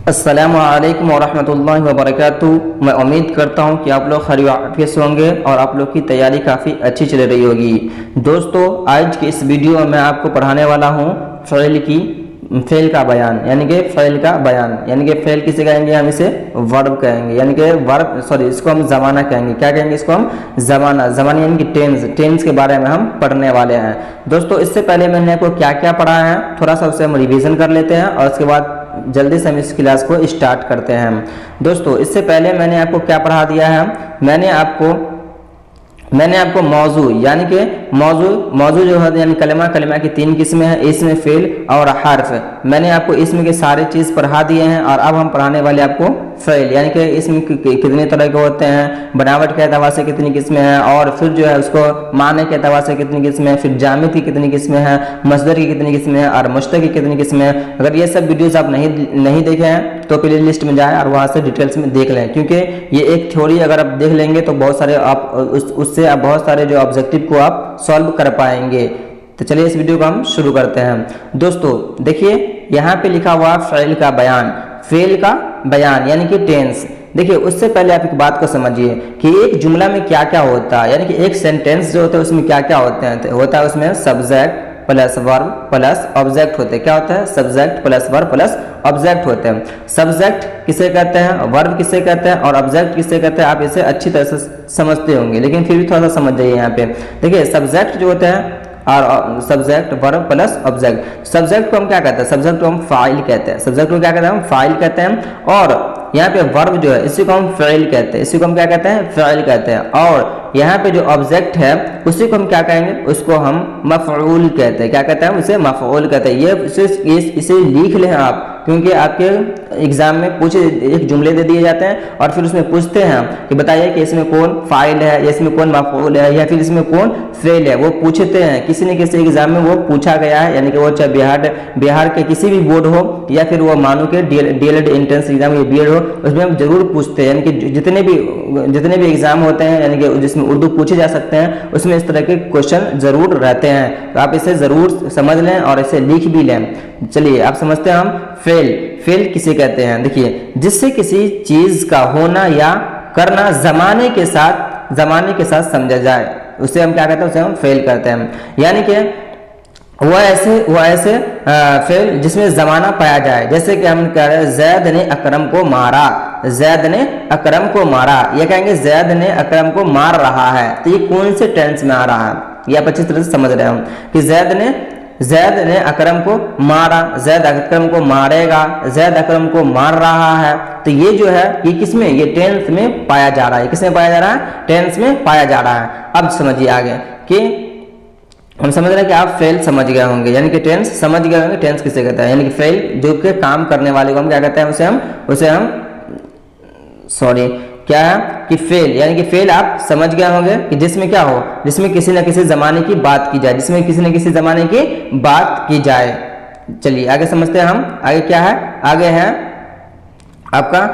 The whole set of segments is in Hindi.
अस्सलामु अलैकुम वरहमतुल्लाहि वबरकातुहू। मैं उम्मीद करता हूँ कि आप लोग खैर आफियत से होंगे और आप लोग की तैयारी काफ़ी अच्छी चल रही होगी। दोस्तों, आज की इस वीडियो में मैं आपको पढ़ाने वाला हूँ फ़ेल का बयान, यानी कि फ़ेल का बयान, यानी कि फ़ेल किसे कहेंगे, हम इसे वर्ब कहेंगे, यानी कि वर्ब सॉरी इसको हम ज़माना कहेंगे। क्या कहेंगे इसको हम? ज़माना। ज़माना यानी कि टेंस के बारे में हम पढ़ने वाले हैं। दोस्तों, इससे पहले मैंने आपको क्या क्या पढ़ा है थोड़ा सा उसे हम रिवीजन कर लेते हैं और उसके बाद जल्दी से हम इस क्लास को स्टार्ट करते हैं। दोस्तों, इससे पहले मैंने आपको क्या पढ़ा दिया है? मैंने आपको मौजू यानी कि मौजू जो है यानी कलमा की 3 किस्में हैं, इसम, फेल और हर्फ। मैंने आपको इसम के सारे चीज़ पढ़ा दिए हैं और अब हम पढ़ाने वाले आपको फेल, यानी कि इसमें कितने तरह के होते हैं, बनावट के अतबार से कितनी किस्में हैं, और फिर जो है उसको माने के अतबार से कितनी किस्में हैं, फिर जामिद की कितनी किस्में हैं, मस्दर की कितनी किस्में हैं और मुश्तक की कितनी किस्में हैं। अगर ये सब वीडियोस आप नहीं देखे हैं तो प्ले लिस्ट में जाएं और वहाँ से डिटेल्स में देख लें, क्योंकि ये एक थ्योरी अगर आप देख लेंगे तो बहुत सारे आप उससे आप बहुत सारे जो ऑब्जेक्टिव को आप सॉल्व कर पाएंगे। तो चलिए इस वीडियो को हम शुरू करते हैं। दोस्तों देखिए, यहाँ पे लिखा हुआ फेल का बयान यानी कि टेंस। देखिए, उससे पहले आप एक बात को समझिए कि एक जुमला में क्या क्या होता है, यानी कि एक सेंटेंस जो होता है उसमें क्या क्या होते हैं। होता है उसमें subject plus verb plus object होते हैं। क्या होता है? Subject plus verb plus object होते हैं। सब्जेक्ट किसे कहते हैं, वर्ब किसे कहते हैं और ऑब्जेक्ट किसे कहते हैं, आप इसे अच्छी तरह से समझते होंगे, लेकिन फिर भी थोड़ा सा समझ जाइए। यहाँ पे देखिए, सब्जेक्ट जो होते हैं और subject verb plus object. Subject को हम क्या कहते हैं? सब्जेक्ट को हम फाइल कहते हैं। सब्जेक्ट को क्या कहते हैं? हम फाइल कहते हैं। और यहाँ पे वर्ब जो है इसी को हम फेल कहते हैं, इसी को हम क्या कहते हैं? फेल कहते हैं। और यहाँ पे जो ऑब्जेक्ट है उसी को हम क्या कहेंगे? उसको हम मफऊल कहते हैं। क्या कहते हैं? उसे मफऊल कहते हैं। ये इसे लिख लें आप, क्योंकि आपके एग्जाम में एक जुमले दे दिए जाते हैं और फिर उसमें पूछते हैं कि बताइए कि इसमें कौन फाइल है या इसमें कौन मफऊल है या फिर इसमें कौन फेल है। वो पूछते हैं, किसी न किसी एग्जाम में वो पूछा गया है, यानी कि वो चाहे बिहार के किसी भी बोर्ड हो या फिर वो मानो के डीएलएड एंट्रेंस एग्जाम या बीएड हो, उसमें हम जरूर पूछते हैं। यानी कि जितने भी एग्जाम होते हैं, यानी कि जिसमें उर्दू पूछे जा सकते हैं, उसमें इस तरह के क्वेश्चन जरूर रहते हैं। तो आप इसे जरूर समझ लें और इसे लिख भी लें। चलिए आप समझते हैं हम फेल किसे कहते हैं। देखिए, जिससे किसी चीज का होना या करना जमाने के साथ समझा जाए, उसे हम क्या कहते हैं? उसे हम फेल करते हैं। यानी कि वो ऐसे फेल जिसमें जमाना पाया जाए। जैसे कि हम कह रहे हैं जैद ने अकरम को मारा, जैद ने अकरम को मारा, ये कहेंगे जैद ने अकरम को मार रहा है। तो ये कौन से टेंस में आ रहा है, ये आप अच्छी तरह से समझ रहे हो कि जैद ने अकरम को मारा, जैद अकरम को मारेगा, जैद अकरम को मार रहा है। तो ये जो है ये किसमें? ये टेंस में पाया जा रहा है। किसमें पाया जा रहा है? टेंस में पाया जा रहा है। अब समझिए आगे कि हम समझ रहे हैं कि आप फेल समझ गए होंगे, यानी कि टेंस समझ गए होंगे। टेंस किसे कहते हैं? यानी कि फेल जो के काम करने वाले को हम क्या कहते हैं? उसे हम क्या है कि फेल, यानी कि फेल आप समझ गए होंगे कि जिसमें क्या हो, जिसमें किसी न किसी जमाने की बात की जाए, जिसमें किसी न किसी जमाने की बात की जाए। चलिए आगे समझते हैं हम। आगे क्या है? आगे है आपका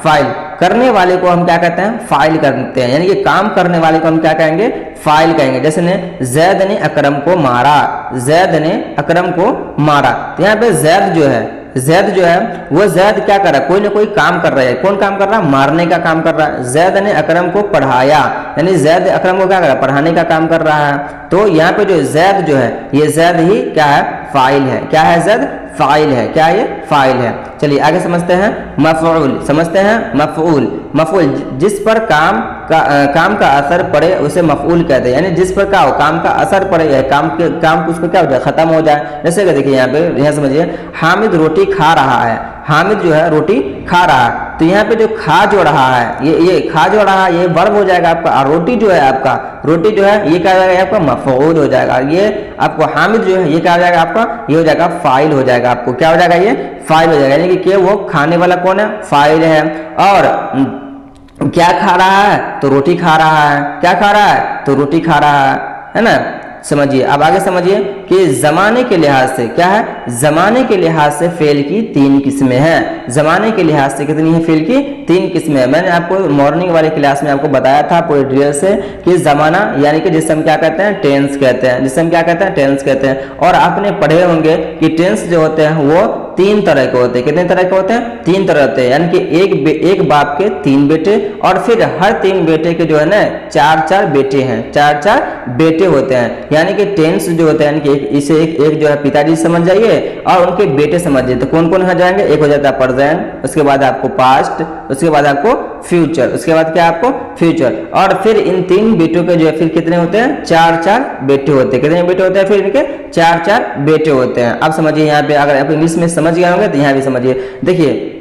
फाइल करने वाले को हम क्या कहते हैं? फाइल करते हैं, यानी कि काम करने वाले को हम क्या कहेंगे? फाइल कहेंगे। जैसे ने जैद ने अकरम को मारा, जैद ने अकरम को मारा। तो यहाँ पे जैद जो है वो जैद क्या कर रहा है? कोई ना कोई काम कर रहा है। कौन काम कर रहा है? मारने का काम कर रहा है। जैद ने अकरम को पढ़ाया, यानी जैद अकरम को क्या कर रहा है? पढ़ाने का काम कर रहा है। तो यहाँ पे जो जैद जो है ये जैद ही क्या है? फाइल है। क्या है? जैद फाइल है। क्या ये? फाइल है। चलिए आगे समझते हैं मफऊल। समझते हैं मफऊल जिस पर काम का असर पड़े उसे मफऊल कहते हैं, यानी जिस पर क्या हो? काम का असर पड़े, काम उस पर क्या हो जाए? खत्म हो जाए। जैसे कि देखिए यहाँ समझिए, हामिद रोटी खा रहा है। हामिद जो है रोटी खा रहा है। तो यहाँ पे जो खा जो रहा है ये खा जो रहा है ये वर्ब हो जाएगा आपका। और रोटी जो है ये क्या हो जाएगा? आपका मफऊल हो जाएगा। ये आपको हामिद जो है ये क्या हो जाएगा? आपका ये हो जाएगा फाइल हो जाएगा। आपको क्या हो जाएगा? ये फाइल हो जाएगा, यानी कि वो खाने वाला कौन है? फाइल है। और क्या खा रहा है? तो रोटी खा रहा है। क्या खा रहा है? तो रोटी खा रहा है ना। समझिए, अब आगे समझिए कि जमाने के लिहाज से क्या है? जमाने के लिहाज से फेल की 3 किस्में हैं। जमाने के लिहाज से कितनी है? फेल की 3 किस्में हैं। मैंने आपको मॉर्निंग वाले क्लास में आपको बताया था पूरे डिटेल से कि जमाना यानी कि जिसे हम क्या कहते हैं? टेंस कहते हैं। जिसे हम क्या कहते हैं? टेंस कहते हैं। और आपने पढ़े होंगे कि टेंस जो होते हैं वो तीन तरह के होते हैं। कितने तरह के होते हैं? तीन तरह होते हैं, यानी कि एक बाप के तीन बेटे, और फिर हर तीन बेटे के जो है ना चार चार बेटे हैं, चार चार बेटे होते हैं। यानी कि टेंस जो होते हैं, यानी कि इसे एक जो है पिताजी समझ जाइए और उनके बेटे समझिए। तो कौन कौन हो जाएंगे? एक हो जाता है प्रेजेंट, उसके बाद आपको पास्ट, उसके बाद आपको फ्यूचर, उसके बाद क्या आपको फ्यूचर, और फिर इन तीन बेटों के जो है फिर कितने होते हैं? चार चार बेटे होते हैं। कितने बेटे होते हैं? फिर इनके चार चार बेटे होते हैं। अब समझिए यहाँ पे, अगर आप इंग्लिश में समझ गए होंगे तो यहाँ भी समझिए। देखिए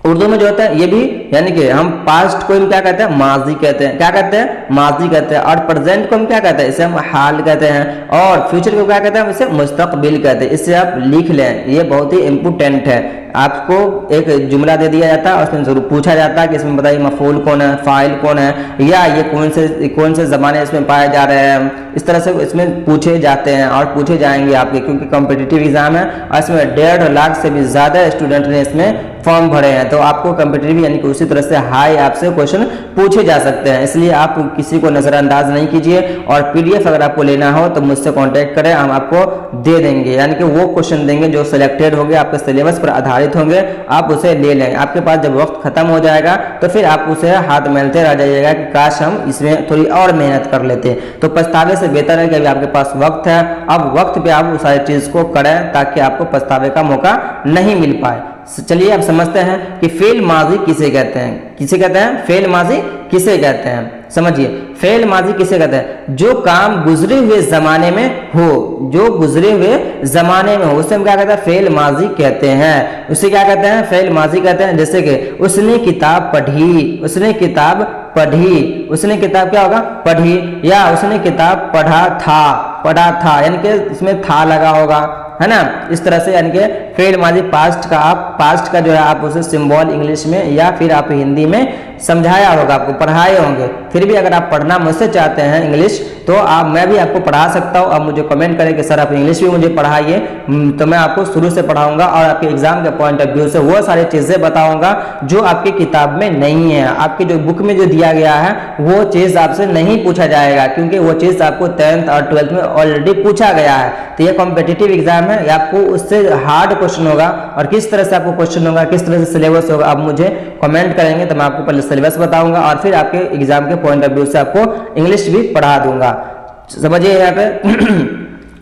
उर्दू में जो होता है ये भी, यानी कि हम पास्ट को हम क्या कहते हैं? माजी कहते हैं। क्या कहते हैं? माजी कहते हैं। और प्रेजेंट को हम क्या कहते हैं? इसे हम हाल कहते हैं। और फ्यूचर को क्या कहते हैं? हम इसे मुस्तकबिल कहते हैं। इससे आप लिख लें, ये बहुत ही इंपोर्टेंट है। आपको एक जुमला दे दिया जाता है, उसमें जरूर पूछा जाता है कि इसमें बताइए मफूल कौन है, फाइल कौन है, या ये कौन से ज़माने इसमें पाए जा रहे हैं। इस तरह से इसमें पूछे जाते हैं और पूछे जाएंगे आपके, क्योंकि कॉम्पिटिटिव एग्जाम है और इसमें 1.5 लाख से भी ज़्यादा स्टूडेंट ने इसमें फॉर्म भरे हैं। तो आपको कॉम्पिटिटिव यानी कि उसी तरह से हाई आपसे क्वेश्चन पूछे जा सकते हैं, इसलिए आप किसी को नज़रअंदाज नहीं कीजिए। और पीडीएफ अगर आपको लेना हो तो मुझसे कांटेक्ट करें, हम आपको दे देंगे, यानी कि वो क्वेश्चन देंगे जो सिलेक्टेड होंगे, आपके सिलेबस पर आधारित होंगे, आप उसे ले लें। आपके पास जब वक्त खत्म हो जाएगा तो फिर आप उसे हाथ मेलते रह जाइएगा कि काश हम इसमें थोड़ी और मेहनत कर लेते। तो पछतावे से बेहतर है कि अभी आपके पास वक्त है, अब वक्त पे आप उस सारी चीज़ को करें ताकि आपको पछतावे का मौका नहीं मिल पाए। चलिए अब समझते हैं कि फेल माजी किसे कहते हैं। किसे कहते हैं? फेल माजी किसे कहते हैं, समझिए। फेल माजी किसे कहते हैं? जो काम गुजरे हुए जमाने में हो, जो गुजरे हुए जमाने में हो, उसे हम क्या कहते हैं? फेल माजी कहते हैं। उसे क्या कहते हैं? फेल माजी कहते हैं। जैसे कि उसने किताब पढ़ी, उसने किताब पढ़ी, उसने किताब क्या होगा? पढ़ी, या उसने किताब पढ़ा था, यानी कि इसमें था लगा होगा, है ना। इस तरह से यानी कि फेल माजी पास्ट का जो है आप उसे सिंबल इंग्लिश में या फिर आप हिंदी में समझाया होगा, आपको पढ़ाए होंगे। फिर भी अगर आप पढ़ना मुझसे चाहते हैं इंग्लिश तो मैं भी आपको पढ़ा सकता हूँ। आप मुझे कमेंट करें कि सर आप इंग्लिश भी मुझे पढ़ाइए, तो मैं आपको शुरू से पढ़ाऊंगा और आपके एग्जाम के पॉइंट ऑफ व्यू से वो सारी चीज़ें बताऊंगा जो आपकी किताब में नहीं है। आपकी जो बुक में जो दिया गया है वो चीज़ आपसे नहीं पूछा जाएगा, क्योंकि वो चीज़ आपको 10th और 12th में ऑलरेडी पूछा गया है। तो ये कॉम्पिटिटिव एग्जाम है, आपको उससे हार्ड क्वेश्चन होगा, और किस तरह से आपको क्वेश्चन होगा, किस तरह से सिलेबस होगा, आप मुझे कमेंट करेंगे तो मैं आपको पहले सिलेबस बताऊंगा और फिर आपके एग्जाम के पॉइंट ऑफ व्यू से आपको इंग्लिश भी पढ़ा दूंगा। समझिए यहाँ पे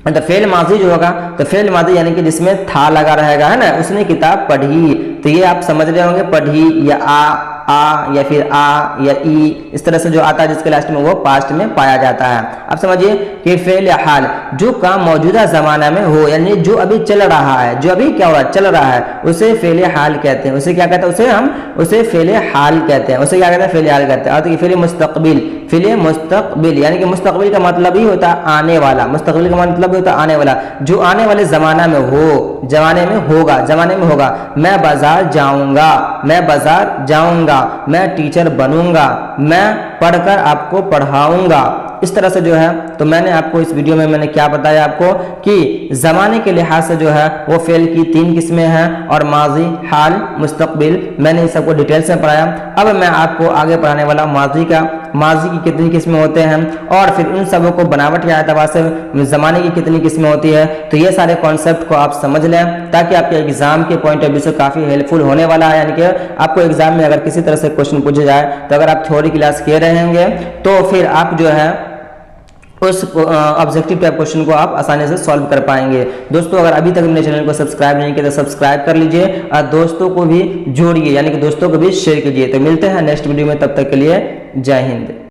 तो फेल माजी जो होगा, तो फेल माजी यानी कि जिसमें था लगा रहेगा, है ना। उसने किताब पढ़ी, तो ये आप समझ रहे होंगे, पढ़ी या आ या फिर आ या ई, इस तरह से जो आता है जिसके लास्ट में वो पास्ट में पाया जाता है। अब समझिए कि फेल या हाल, जो काम मौजूदा जमाना में हो, यानी जो अभी चल रहा है, जो अभी क्या हो रहा है, चल रहा है, उसे फेल हाल कहते हैं। उसे क्या कहते हैं? उसे फेल हाल कहते हैं। उसे क्या कहते हैं? फेल हाल कहते हैं। और फेल मुस्तकबिल, फेल मुस्तकबिल यानी कि मुस्तकबिल का मतलब ही होता है आने वाला। मुस्तकबिल का मतलब होता है आने वाला, जो आने वाले जमाना में हो, जमाने में होगा। मैं बाजार जाऊंगा, मैं टीचर बनूंगा, मैं पढ़कर आपको पढ़ाऊंगा। इस तरह से जो है, तो मैंने आपको इस वीडियो में मैंने क्या बताया आपको कि ज़माने के लिहाज से जो है वो फेल की 3 किस्में हैं, और माजी, हाल, मुस्तकबिल, मैंने इन सबको डिटेल्स में पढ़ाया। अब मैं आपको आगे पढ़ाने वाला माजी की कितनी किस्में होते हैं, और फिर उन सबों को बनावट के एतबार से ज़माने की कितनी किस्में होती है। तो ये सारे कॉन्सेप्ट को आप समझ लें ताकि आपके एग्जाम के पॉइंट ऑफ व्यू से काफ़ी हेल्पफुल होने वाला है। यानी कि आपको एग्जाम में अगर किसी तरह से क्वेश्चन पूछे जाए तो अगर आप थ्योरी क्लास किए रहेंगे तो फिर आप जो है उस ऑब्जेक्टिव टाइप क्वेश्चन को आप आसानी से सॉल्व कर पाएंगे। दोस्तों अगर अभी तक अपने चैनल को सब्सक्राइब नहीं किया तो सब्सक्राइब कर लीजिए और दोस्तों को भी जोड़िए, यानी कि दोस्तों को भी शेयर कीजिए। तो मिलते हैं नेक्स्ट वीडियो में, तब तक के लिए जय हिंद।